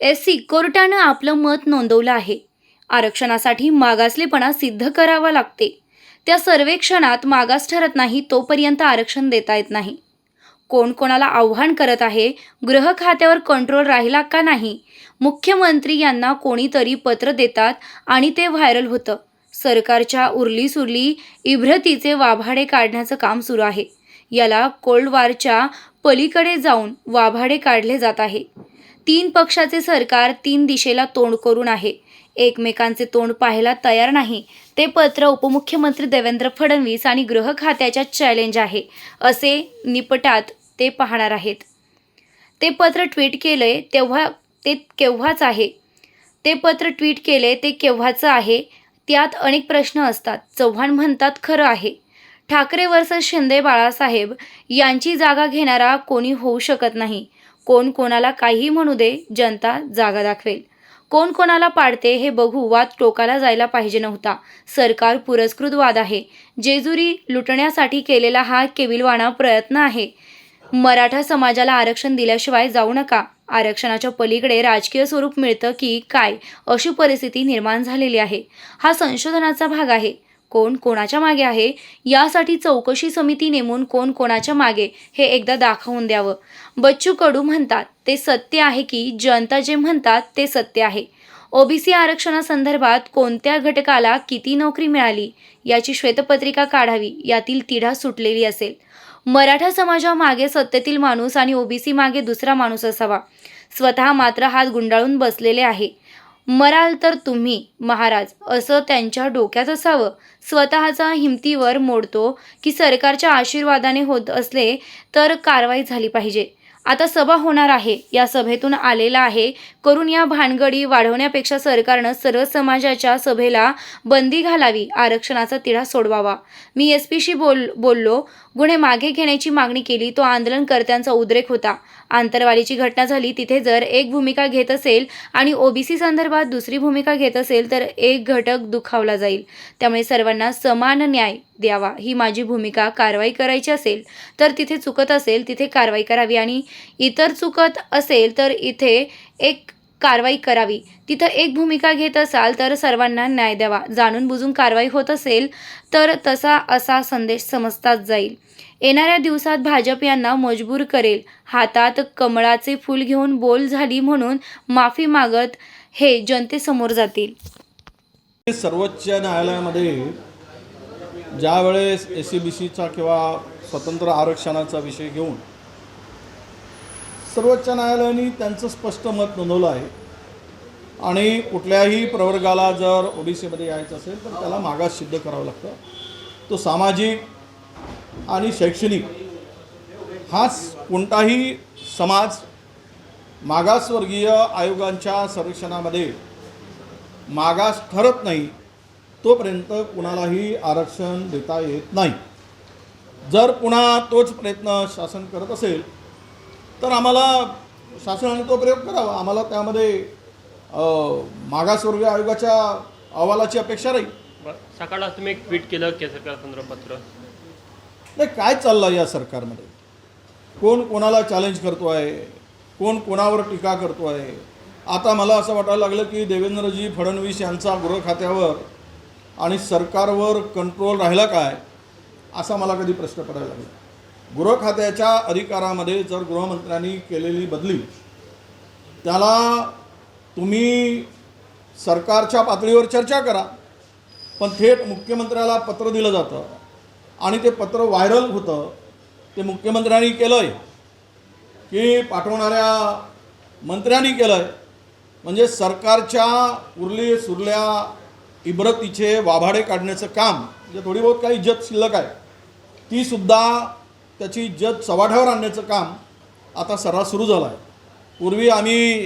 SC कोर्टानं आपलं मत नोंदवलं आहे. आरक्षणासाठी मागासलेपणा सिद्ध करावा लागते. त्या सर्वेक्षणात मागास ठरत नाही तोपर्यंत आरक्षण देता येत नाही. कोण कोणाला आव्हान करत आहे, गृह खात्यावर कंट्रोल राहिला का नाही, मुख्यमंत्री यांना कोणीतरी पत्र देतात आणि ते व्हायरल होतं. सरकारच्या उरली इब्रतीचे वाभाडे काढण्याचं काम सुरू आहे. याला कोल्ड वॉरच्या पलीकडे जाऊन वाभाडे काढले जात आहे. तीन पक्षाचे सरकार तीन दिशेला तोंड करून आहे. एकमेकांचे तोंड पाहायला तयार नाही. ते पत्र उपमुख्यमंत्री देवेंद्र फडणवीस आणि गृह खात्याच्या चॅलेंज आहे असे निपटात ते पाहणार आहेत. ते पत्र ट्विट केलंय तेव्हा ते केव्हाच आहे. ते पत्र ट्विट केले ते केव्हाचं आहे. त्यात अनेक प्रश्न असतात. चव्हाण म्हणतात खरं आहे. ठाकरे वर्सेस शिंदे बाळासाहेब यांची जागा घेणारा कोणी होऊ शकत नाही. कोण कोणाला काही म्हणू दे, जनता जागा दाखवेल. कोण कोणाला पाडते हे बघू. वाद टोकाला जायला पाहिजे नव्हता. सरकार पुरस्कृत वाद आहे. जेजुरी लुटण्यासाठी केलेला हा केविलवाणा प्रयत्न आहे. मराठा समाजाला आरक्षण दिल्याशिवाय जाऊ नका. आरक्षणाच्या पलीकडे राजकीय स्वरूप मिळतं की काय अशी परिस्थिती निर्माण झालेली आहे. हा संशोधनाचा भाग आहे. कोण कोणाच्या मागे आहे यासाठी चौकशी समिती नेमून कोण कोणाच्या मागे हे एकदा दाखवून द्यावं. बच्चू कडू म्हणतात ते सत्य आहे की जनता जे म्हणतात ते सत्य आहे. ओबीसी आरक्षणासंदर्भात कोणत्या घटकाला किती नोकरी मिळाली याची श्वेतपत्रिका काढावी. यातील तिढा सुटलेली असेल. मराठा समाजामागे सत्तेतील माणूस आणि ओबीसी मागे दुसरा माणूस असावा. स्वतः मात्र हात गुंडाळून बसलेले आहे. मराल तर तुम्ही महाराज असं त्यांच्या डोक्यात असावं. स्वतःचा हिमतीवर मोडतो की सरकारच्या आशीर्वादाने होत असले तर कारवाई झाली पाहिजे. आता सभा होणार आहे. या सभेतून आलेला आहे करून या भानगडी वाढवण्यापेक्षा सरकारनं सर्व समाजाच्या सभेला बंदी घालावी. आरक्षणाचा तिढा सोडवावा. मी एसपीशी बोललो. गुन्हे मागे घेण्याची मागणी केली. तो आंदोलनकर्त्यांचा उद्रेक होता. आंतरवालीची घटना झाली. तिथे जर एक भूमिका घेत असेल आणि ओबीसी संदर्भात दुसरी भूमिका घेत असेल तर एक घटक दुखावला जाईल. त्यामुळे सर्वांना समान न्याय द्यावा ही माझी भूमिका. कारवाई करायची असेल तर तिथे चुकत असेल तिथे कारवाई करावी आणि इतर चुकत असेल तर इथे एक कारवाई करावी. तिथं एक भूमिका घेत असाल तर सर्वांना न्याय द्यावा. जाणून बुजून कारवाई होत असेल तर असा संदेश समजताच जाईल. येणाऱ्या दिवसात भाजप यांना मजबूर करेल. हातात कमळाचे फूल घेऊन बोल झाली म्हणून माफी मागत हे जनतेसमोर जातील. सर्वोच्च न्यायालयामध्ये ज्या वेळेस एससीबीसीचा किंवा स्वतंत्र आरक्षणाचा विषय घेऊन सर्वोच्च न्यायालयाने त्यांचं स्पष्ट मत नोंदवलं आहे आणि कुठल्याही प्रवर्गाला जर ओबीसीमध्ये यायचं असेल तर त्याला मागास सिद्ध करावं लागतं. तो सामाजिक आणि शैक्षणिक हाच कोणताही समाज मागासवर्गीय आयोगांच्या सर्वेक्षणामध्ये मागास ठरत नाही तोपर्यंत कुणालाही आरक्षण देता येत नाही. जर पुन्हा तोच प्रयत्न शासन करत असेल तर आम्हाला शासनाने तो प्रयोग करावा. आम्हाला त्यामध्ये मागासवर्गीय आयोगाच्या अहवालाची अपेक्षा राहील. सकाळला तुम्ही एक ट्विट केलं केंद्र सरकार पत्र. नाही, काय चाललं या सरकारमध्ये? कोण कोणाला चॅलेंज करतो आहे, कोण कोणावर टीका करतो आहे. आता मला असं वाटायला लागलं की देवेंद्रजी फडणवीस यांचा गृह खात्यावर आणि सरकारवर कंट्रोल राहिला काय असा मला कधी प्रश्न पडायला लागला. गृह खात्याच्या अधिकारामध्ये जर गृहमंत्र्यांनी केलेली बदली त्याला तुम्ही सरकारच्या पातळीवर चर्चा करा, पण थेट मुख्यमंत्र्याला पत्र दिलं जातं आणि ते पत्र व्हायरल होतं. ते मुख्यमंत्र्यांनी केलं आहे की पाठवणाऱ्या मंत्र्यांनी केलं आहे. म्हणजे सरकारच्या सुरल्या इब्रतीचे वाभाडे काढण्याचं काम, म्हणजे थोडी बहुत काही इज्जत शिल्लक आहे तीसुद्धा त्याची इज्जत चव्हाट्यावर आणण्याचं काम आता सर्रास सुरू झालं आहे. पूर्वी आम्ही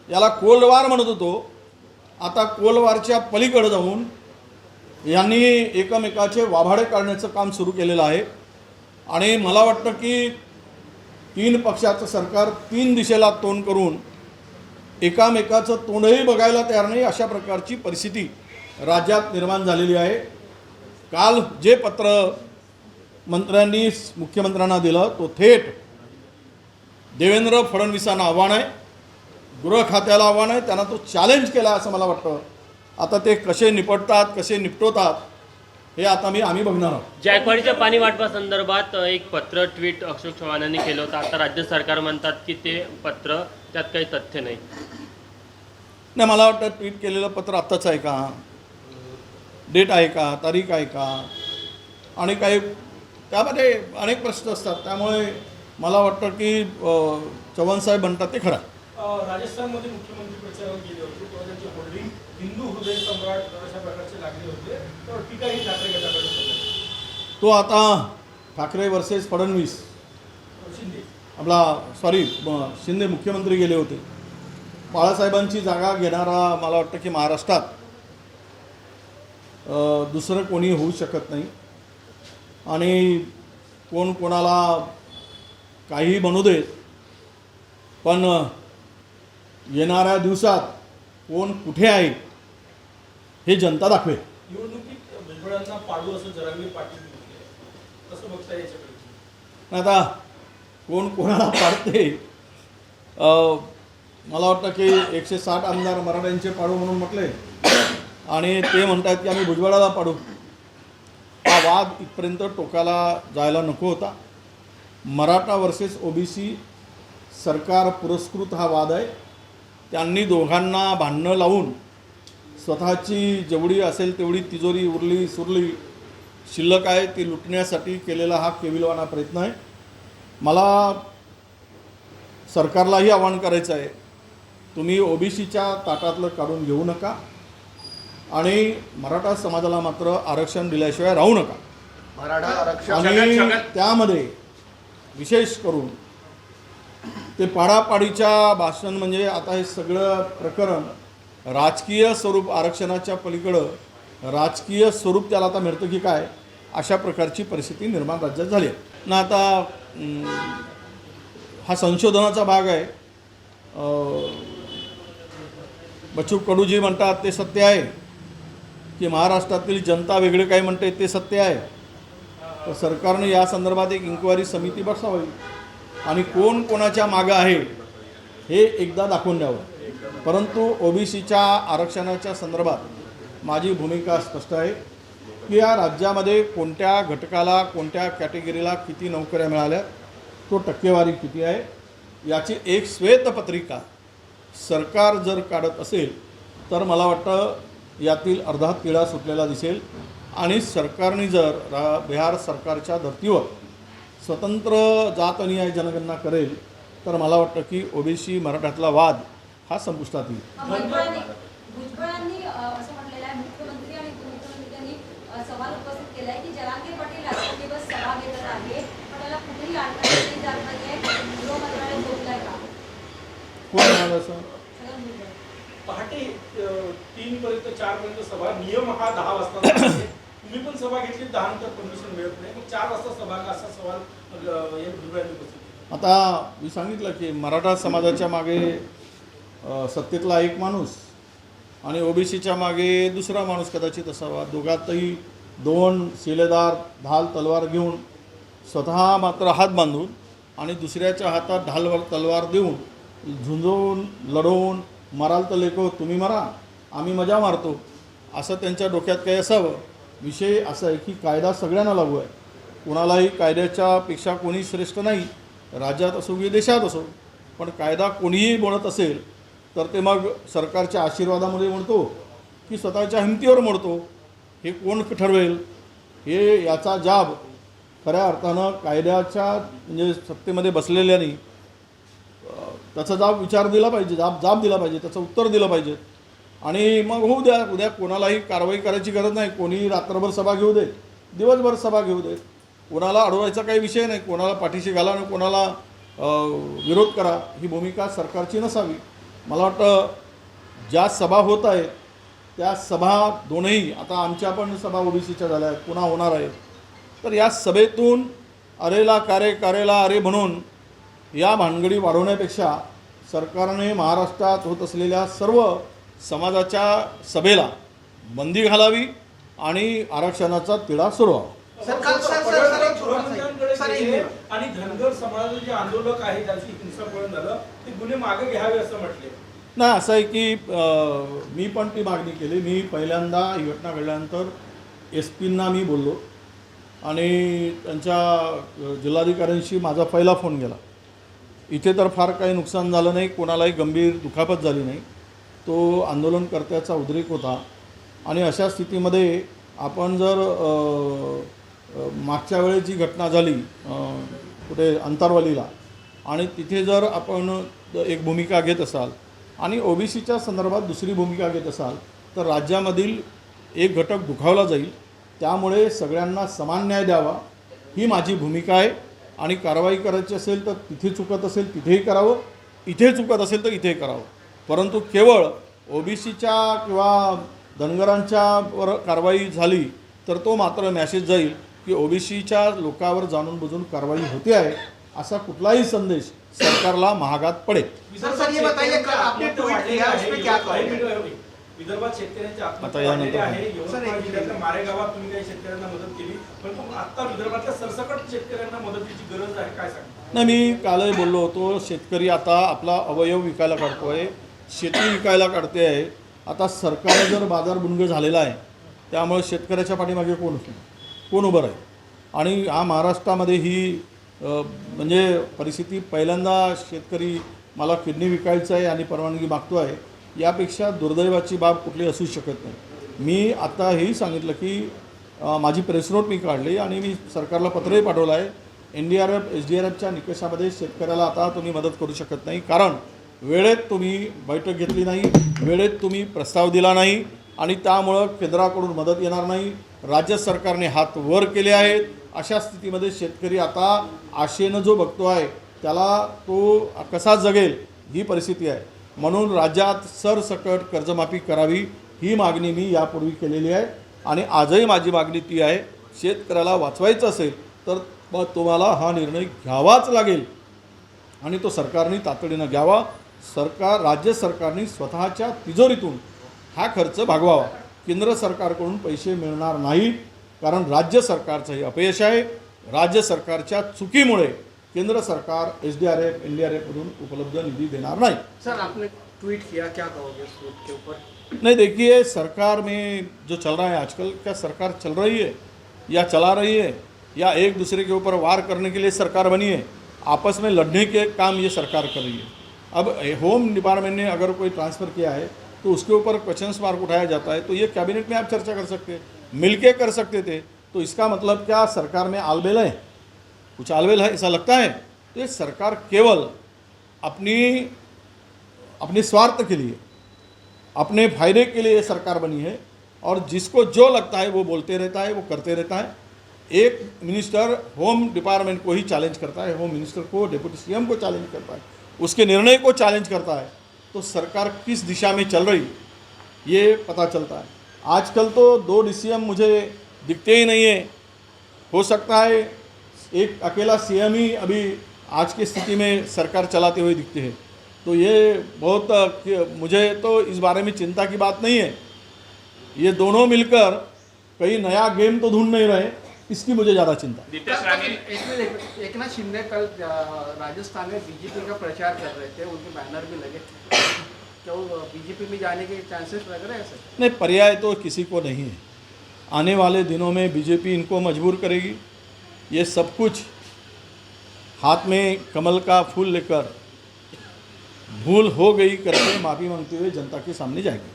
याला कोल्ड वॉर म्हणत होतो. आता कोल्ड वॉरच्या पलीकडे जाऊन यांनी एकमेकाचे वाभाडे काढण्याचं काम सुरू केलेलं आहे. आणि मला वाटतं की तीन पक्षाचं सरकार तीन दिशेला तोंड करून एकामेकाचं तोंडही बघायला तयार नाही अशा प्रकारची परिस्थिती राज्यात निर्माण झालेली आहे. काल जे पत्र मंत्र्यांनी मुख्यमंत्र्यांना दिलं तो थेट देवेंद्र फडणवीसांना आव्हान आहे. गृह खात्याला आव्हान आहे, त्यांना तो चॅलेंज केला असं मला वाटतं. आता ते कसे निपटतात, कसे निपटवतात हे आता आम्ही बघणार आहोत. जायकवाडीच्या पाणी वाटपासंदर्भात एक पत्र ट्विट अशोक चव्हाणांनी केलं होतं. आता राज्य सरकार म्हणतात की ते पत्र त्यात काही तथ्य नाही. नाही, मला वाटतं ट्विट केलेलं पत्र आत्ताच आहे का, डेट आहे का, तारीख आहे का, आणि काही त्यामध्ये अनेक प्रश्न असतात. त्यामुळे मला वाटतं की चव्हाणसाहेब म्हणतात ते खरं आहे. राजस्थानमध्ये मुख्यमंत्री प्रचारावर गेले होते तेव्हा त्यांचे होर्डिंग हिंदू हृदय सम्राट अशा प्रकारचे लागले होते, तर टीकाही ठाकरे गटाकडे होती. तो आता ठाकरे वर्सेस फडणवीस शिंदे शिंदे मुख्यमंत्री गेले होते. बाळासाहेबांची जागा घेणारा मला वाटतं की महाराष्ट्रात दुसरं कोणी होऊ शकत नाही. आणि कोण कोणाला काही म्हणू देत, पण येणाऱ्या दिवसात कोण कुठे आहे हे जनता दाखवेल. निवडणुकीत भुजबळांना पाडू असं जरांगे पाटील म्हटले, कसं बघता याच्याकडे? आता कोण कोणाला पाडते, मला वाटतं की 160 आमदार मराठ्यांचे पाडू म्हणून म्हटले आणि ते म्हणतात की आम्ही भुजबळाला पाडू. हा वाद इथपर्यंत टोकाला जायला नको होता. मराठा वर्सेस ओबीसी सरकार पुरस्कृत हा वाद आहे. त्यांनी दोघांना भांडणं लावून स्वतःची जेवढी असेल तेवढी तिजोरी उरली सुरली शिल्लक आहे ती लुटण्यासाठी केलेला हा केविलवाना प्रयत्न आहे. मला सरकारलाही आवाहन करायचं आहे, तुम्ही ओबीसीच्या ताटातलं काढून घेऊ नका आणि मराठा समाजाला मात्र आरक्षण दिल्याशिवाय राहू नका. मराठा आरक्षण आणि त्यामध्ये विशेष करून ते पाडापाडीच्या भाषण, म्हणजे आता हे सगळं प्रकरण राजकीय स्वरूप, आरक्षणाच्या पलीकडं राजकीय स्वरूप त्याला आता मिळतं की काय, अशा प्रकारची परिस्थिती निर्माण राज्यात झाली आहे ना. आता हा संशोधनाचा भाग आहे. बच्चू कडूजी म्हणतात ते सत्य आहे की महाराष्ट्रातील जनता वेगळे काय म्हणते ते सत्य आहे. तर सरकारने या संदर्भात एक इन्क्वायरी समिती बसवावी आणि कोण कोणाच्या मागं आहे हे एकदा दाखवून द्यावं. परंतु ओबीसीच्या आरक्षणाच्या संदर्भात माझी भूमिका स्पष्ट आहे की या राज्यामध्ये कोणत्या घटकाला, कोणत्या कॅटेगरीला किती नोकऱ्या मिळाल्या, तो टक्केवारी किती आहे, याची एक श्वेतपत्रिका सरकार जर काढत असेल तर मला वाटतं यातील अर्धा तिळा सुटलेला दिसेल. आणि सरकारने जर बिहार सरकारच्या धर्तीवर स्वतंत्र जातनिहाय जनगणना करेल तर मला वाटतं की ओबीसी मराठ्यातला वाद हा संपुष्टात येईल. भुजबळांनी असं म्हटलेलं आहे, मुख्यमंत्री आणि उपमुख्यमंत्री यांनी सवाल उपस्थित केला आहे की जरांगे पाटील रात्रंदिवस सभा घेत आहे, पण त्याला कुठेही आणलं जात नाहीये. गृह मंत्रालय झोपलंय का? कोण म्हणाल असं? पहाटे 3 पर्यंत 4 पर्यंत सभा, नियम हा 10 वाजता आहे. तुम्ही पण सभा घेतली, 10 नंतर परमिशन मिळत नाही, मग 4 वाजता सभा का, असा सवाल भुजबळांनी उपस्थित केला. आता मी सांगितलं की मराठा समाजाच्या मागे सत्तेतला एक माणूस आणि ओबीसीच्या मागे दुसरा माणूस कदाचित असावा. दोघातही 2 शिलेदार ढाल तलवार घेऊन स्वतः मात्र हात बांधून आणि दुसऱ्याच्या हातात ढालवर तलवार देऊन झुंजवून लढवून मराल तर लेको तुम्ही मरा आम्ही मजा मारतो असं त्यांच्या डोक्यात काही असावं. विषय असा आहे की कायदा सगळ्यांना लागू आहे. कोणालाही कायद्याच्या पेक्षा कोणी श्रेष्ठ नाही, राज्यात असो की देशात असो. पण कायदा कोणीही मोडत असेल तर ते मग सरकारच्या आशीर्वादामध्ये मोडतो की स्वतःच्या हिमतीवर मोडतो हे कोण ठरवेल. हे याचा जाब खऱ्या अर्थानं कायद्याच्या म्हणजे सत्तेमध्ये बसलेल्यानी त्याचा जाब दिला पाहिजे, जाब दिला पाहिजे, त्याचं उत्तर दिलं पाहिजे. आणि मग होऊ द्या, उद्या कोणालाही कारवाई करायची गरज नाही. कोणी रात्रभर सभा घेऊ दे, दिवसभर सभा घेऊ दे, कोणाला अडवायचा काही विषय नाही. कोणाला पाठीशी घाला आणि कोणाला विरोध करा ही भूमिका सरकारची नसावी. मला वाटतं ज्या सभा होत आहेत त्या सभा दोनही, आता आमच्या पण सभा ओबीसीच्या झाल्या आहेत, पुन्हा होणार आहेत. तर या सभेतून अरेला कारे कारेला अरे म्हणून या भानगडी वाढवण्यापेक्षा सरकारने महाराष्ट्रात होत असलेल्या सर्व समाजाच्या सभेला बंदी घालावी आणि आरक्षणाचा तिढा सोडवावा. आणि धनगर समाजाचे जे आंदोलक आहेत ज्यांची हिंसापळून झालं ते गुन्हे मागे घ्यावे असं म्हटले. नाही, असं आहे की मी पण ती मागणी केली. मी पहिल्यांदा ही घटना घडल्यानंतर एस पींना मी बोललो आणि त्यांच्या जिल्हाधिकाऱ्यांशी माझा पहिला फोन गेला. इथे तर फार काही नुकसान झालं नाही, कोणालाही गंभीर दुखापत झाली नाही. तो आंदोलनकर्त्याचा उद्रेक होता आणि अशा स्थितीमध्ये आपण जर मागच्या वेळेस जी घटना झाली कुठे अंतरवालीला, आणि तिथे जर आपण एक भूमिका घेत असाल आणि ओबीसीच्या संदर्भात दुसरी भूमिका घेत असाल तर राज्यामधील एक घटक दुखावला जाईल. त्यामुळे सगळ्यांना समान न्याय द्यावा ही माझी भूमिका आहे आणि कारवाई करायची असेल तर तिथे चुकत असेल तिथेही करावं, इथे चुकत असेल तर इथेही करावं. परंतु केवळ ओबीसीच्या किंवा धनगरांच्यावर कारवाई झाली तर तो मात्र मॅसेज जाईल की ओबीसीच्या लोकांवर जाणून बुजून कारवाई होते आहे, असा कुठलाही संदेश सरकारला महागात पडेल. सर, ये बताइए, कल आपने ट्वीट किया, उस पे क्या कहोगे? विदर्भात शेतकऱ्यांची आता आत्महत्या यानंतर झालेली आहे. यवतमाळ जिल्ह्यातल्या मारेगावात तुम्ही काही शेतकऱ्यांना मदत केली, पण आता विदर्भातल्या सरसकट शेतकऱ्यांना मदतीची गरज आहे, काय सांगता? नाही, मी कालही बोललो होतो, शेतकरी आता आपला अवयव विकायला काढतो आहे, शेती विकायला काढते आहे. आता सरकार जर बाजार बुणगे झालेला आहे, त्यामुळे शेतकऱ्याच्या पाठीमागे कोण उभं राहील? आणि हा महाराष्ट्रामध्ये ही म्हणजे परिस्थिती पहिल्यांदा शेतकरी मला किडनी विकायचं आहे आणि परवानगी मागतो आहे, यापेक्षा दुर्दैवाची बाब कुठली असू शकत नाही. मी आता हेही सांगितलं की माझी प्रेस नोट मी काढली आणि मी सरकारला पत्रही पाठवलं आहे. NDRF SDRFच्या निकषामध्ये शेतकऱ्याला आता तुम्ही मदत करू शकत नाही, कारण वेळेत तुम्ही बैठक घेतली नाही, वेळेत तुम्ही प्रस्ताव दिला नाही आणि त्यामुळं केंद्राकडून मदत येणार नाही. राज्य सरकारने हात वर केले आहेत. अशा स्थितीमध्ये शेतकरी आता आशेनं जो बघतो आहे त्याला तो कसा जगेल ही परिस्थिती आहे. म्हणून राज्यात सरसकट कर्जमाफी करावी ही मागणी मी यापूर्वी केलेली आहे आणि आजही माझी मागणी ती आहे. शेतकऱ्याला वाचवायचं असेल तर मग तुम्हाला हा निर्णय घ्यावाच लागेल आणि तो सरकारने तातडीनं घ्यावा. राज्य सरकारने स्वतःच्या तिजोरीतून हा खर्च भागवावा. केंद्र सरकारकडून पैसे मिळणार नाहीत, कारण राज्य सरकारचं हे अपयश आहे. राज्य सरकारच्या चुकीमुळे केंद्र सरकार SDRF NDRF मधून उपलब्ध निधी देणार नाही. सर, आपने ट्वीट किया, क्या कहोगे इस ट्वीट के ऊपर? नहीं, देखिए, सरकार में जो चल रहा है आजकल, क्या सरकार चल रही है या चला रही है या एक दूसरे के ऊपर वार करने के लिए सरकार बनी है? आपस में लड़ने के काम ये सरकार कर रही है. अब होम डिपार्टमेंट ने अगर कोई ट्रांसफ़र किया है तो उसके ऊपर क्वेश्चन मार्क उठाया जाता है, तो ये कैबिनेट में आप चर्चा कर सकते हैं, मिलके कर सकते थे. तो इसका मतलब क्या सरकार में आलबेल है? कुछ आलबेल है ऐसा लगता है? तो ये सरकार केवल अपने स्वार्थ के लिए, अपने फायदे के लिए सरकार बनी है और जिसको जो लगता है वो बोलते रहता है, वो करते रहता है. एक मिनिस्टर होम डिपार्टमेंट को ही चैलेंज करता है, होम मिनिस्टर को, डिप्टी CM को चैलेंज करता है, उसके निर्णय को चैलेंज करता है, तो सरकार किस दिशा में चल रही ये पता चलता है. आजकल तो 2 DCM मुझे दिखते ही नहीं है. हो सकता है एक अकेला CM ही अभी आज की स्थिति में सरकार चलाते हुए दिखते हैं. तो ये बहुत, मुझे तो इस बारे में चिंता की बात नहीं है. ये दोनों मिलकर कहीं नया गेम तो ढूंढ नहीं रहे, इसकी मुझे ज़्यादा चिंता है. एकनाथ शिंदे कल राजस्थान में बीजेपी का प्रचार कर रहे थे, उनके बैनर भी लगे. क्या वो बीजेपी में जाने के चांसेस लग रहे हैं सर? नहीं, पर्याय तो किसी को नहीं है. आने वाले दिनों में बीजेपी इनको मजबूर करेगी. ये सब कुछ हाथ में कमल का फूल लेकर भूल हो गई करके माफ़ी मांगते हुए जनता के सामने जाएगी.